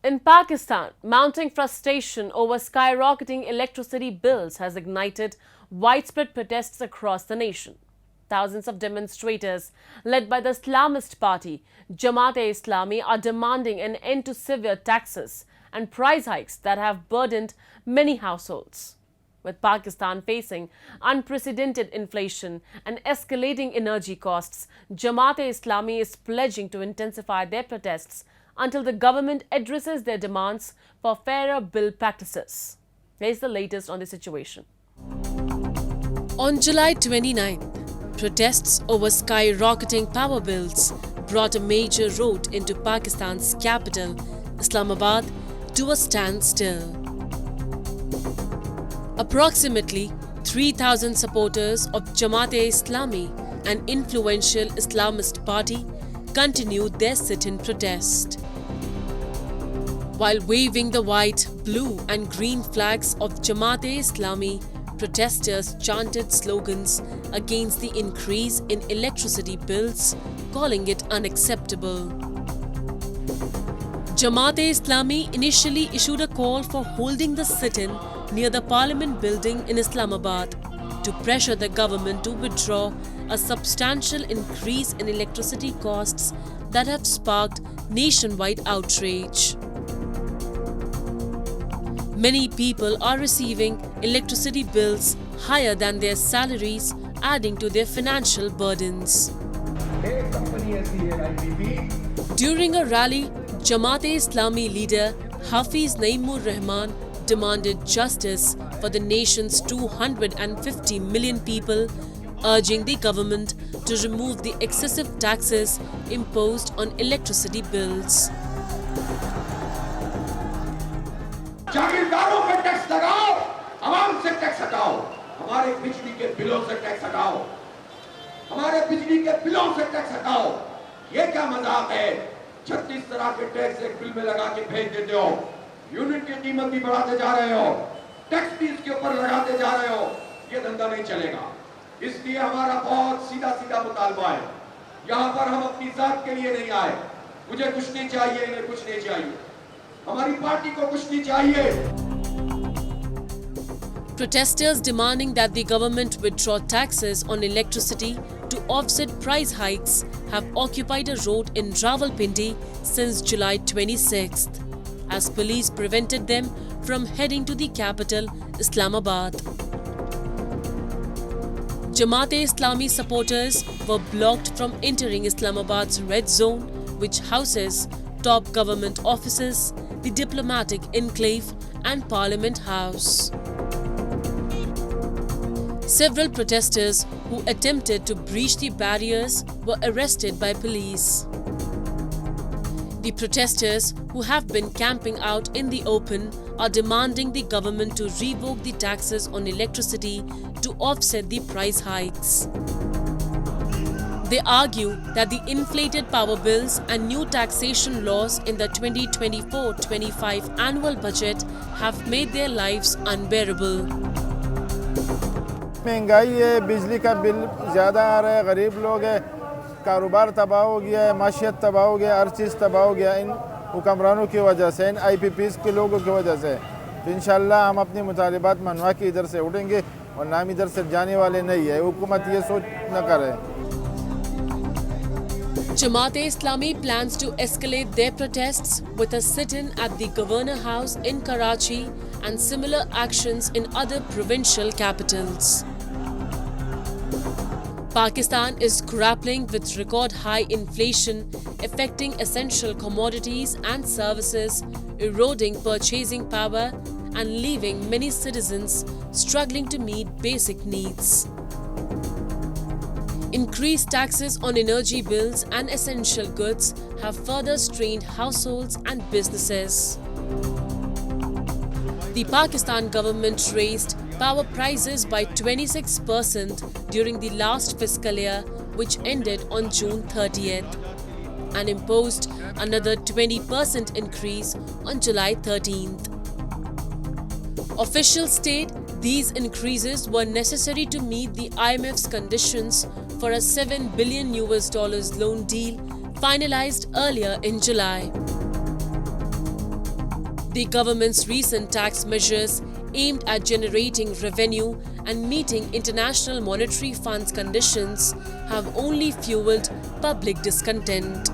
In Pakistan, mounting frustration over skyrocketing electricity bills has ignited widespread protests across the nation. Thousands of demonstrators, led by the Islamist party Jamaat-e-Islami, are demanding an end to severe taxes and price hikes that have burdened many households. With Pakistan facing unprecedented inflation and escalating energy costs, Jamaat-e-Islami is pledging to intensify their protests until the government addresses their demands for fairer bill practices. Here's the latest on the situation. On July 29th, protests over skyrocketing power bills brought a major road into Pakistan's capital, Islamabad, to a standstill. Approximately 3,000 supporters of Jamaat-e-Islami, an influential Islamist party, continued their sit-in protest. While waving the white, blue and green flags of Jamaat-e-Islami, protesters chanted slogans against the increase in electricity bills, calling it unacceptable. Jamaat-e-Islami initially issued a call for holding the sit-in near the Parliament building in Islamabad to pressure the government to withdraw a substantial increase in electricity costs that have sparked nationwide outrage. Many people are receiving electricity bills higher than their salaries, adding to their financial burdens. During a rally, Jamaat-e-Islami leader Hafiz Naeemur Rahman demanded justice for the nation's 250 million people, urging the government to remove the excessive taxes imposed on electricity bills. जागीरदारों पे tax लगाओ, आवाम से tax हटाओ, हमारे बिजली के बिलों से tax हटाओ, हमारे बिजली के बिलों से टैक्स हटाओ। ये क्या मजाक है? 36 तरह के टैक्स एक बिल में लगा के भेज देते हो, यूनिट की कीमत भी बढ़ाते जा रहे हो, टैक्स भी इसके ऊपर लगाते जा रहे हो। ये धंधा नहीं चलेगा। इसलिए हमारा बहुत सीधा सीधा मुतालबा है। यहाँ पर हम अपनी जात के लिए नहीं आए, मुझे कुछ नहीं चाहिए, इन्हें कुछ नहीं चाहिए, हमारी पार्टी को कुछ नहीं चाहिए। Protesters demanding that the government withdraw taxes on electricity to offset price hikes have occupied a road in Rawalpindi since July 26th, as police prevented them from heading to the capital, Islamabad. Jamaat-e-Islami supporters were blocked from entering Islamabad's red zone, which houses top government offices, the diplomatic enclave and Parliament House. Several protesters who attempted to breach the barriers were arrested by police. The protesters, who have been camping out in the open, are demanding the government to revoke the taxes on electricity to offset the price hikes. They argue that the inflated power bills and new taxation laws in the 2024-25 annual budget have made their lives unbearable. महंगाई है, बिजली का bill ज़्यादा आ रहा है, गरीब लोग है, कारोबार तबाह हो गया है, माशियत तबाह हो गया, हर चीज़ तबाह हो गया इन हुक्मरानों की वजह से, इन IPPs के लोगों की वजह से। तो इंशाल्लाह हम अपनी मुतालिबात मनवा के इधर से उठेंगे और नाम इधर से जाने वाले नहीं है। हुकूमत ये सोच न करे। Jamaat-e-Islami plans to escalate their protests with a sit-in at the Governor House in Karachi and similar actions in other provincial capitals. Pakistan is grappling with record high inflation affecting essential commodities and services, eroding purchasing power and leaving many citizens struggling to meet basic needs. Increased taxes on energy bills and essential goods have further strained households and businesses. The Pakistan government raised power prices by 26% during the last fiscal year, which ended on June 30th, and imposed another 20% increase on July 13th. Officials state these increases were necessary to meet the IMF's conditions for a $7 billion loan deal finalized earlier in July. The government's recent tax measures aimed at generating revenue and meeting International Monetary Fund's conditions have only fueled public discontent.